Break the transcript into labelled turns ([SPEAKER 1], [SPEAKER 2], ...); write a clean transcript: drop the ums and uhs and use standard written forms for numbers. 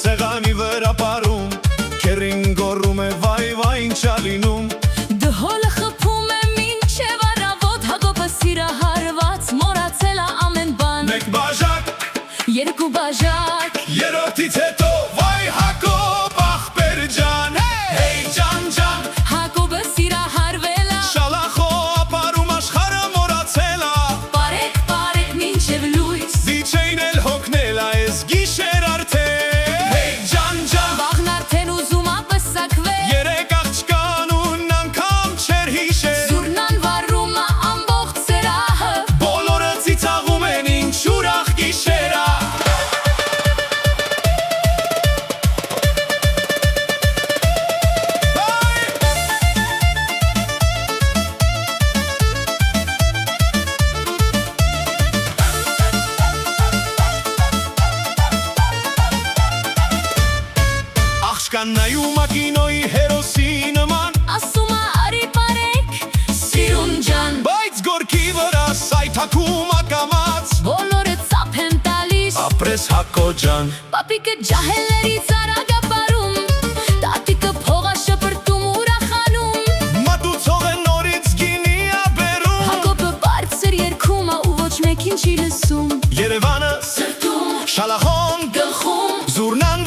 [SPEAKER 1] սեղանի վրա պարում Քերին գոռում է վայ վայ ինչա լինում
[SPEAKER 2] Դհոլը խփում է մինչև առավոտ Հակոբը սիրահարված մոռացել է ամեն բան
[SPEAKER 1] Մեկ բաժակ,
[SPEAKER 2] Երկու բաժակ
[SPEAKER 1] երրորդից հետո վայ Հակոբ ախպեր ջան Հեյ ջան ջան
[SPEAKER 2] Հակոբը սիրահարվել է
[SPEAKER 1] Շալախո ապարում աշխարհը մոռացել է
[SPEAKER 2] Պարեք, պարեք մինչև լույս
[SPEAKER 1] Դիջեյն էլ հոգնել է ես գիշեր արդեն Հեյ ջան ջան
[SPEAKER 2] Վաղն արդեն ուզում է պսակվել
[SPEAKER 1] Երեք աղջկան ու անգամ չեր հիշել
[SPEAKER 2] Զուռնան վառում է ամբողջ սրահը
[SPEAKER 1] Բոլորը ծիծաղում են ինչ ուրախ գիշեր է Աղջկան նայում է կինոյի հերոսի նման
[SPEAKER 2] Ասում է արի պարեք, սիրուն ջան
[SPEAKER 1] Բայց գորքի վրա սայթաքում ակամած
[SPEAKER 2] Բոլորը ծափ են տալիս
[SPEAKER 1] Ապրես Հակո ջան
[SPEAKER 2] Պապիկը ջահելներից արագ է պարում Տատիկը փող է շպրտում ուրախանում
[SPEAKER 1] Մատուցող է նորից գինի է բերում
[SPEAKER 2] Հակոբը բարձր երգում է ու ոչ մեկին չի լսում
[SPEAKER 1] Երևանը
[SPEAKER 2] Սրտում,
[SPEAKER 1] շալախոն
[SPEAKER 2] գլխում
[SPEAKER 1] Զուռնան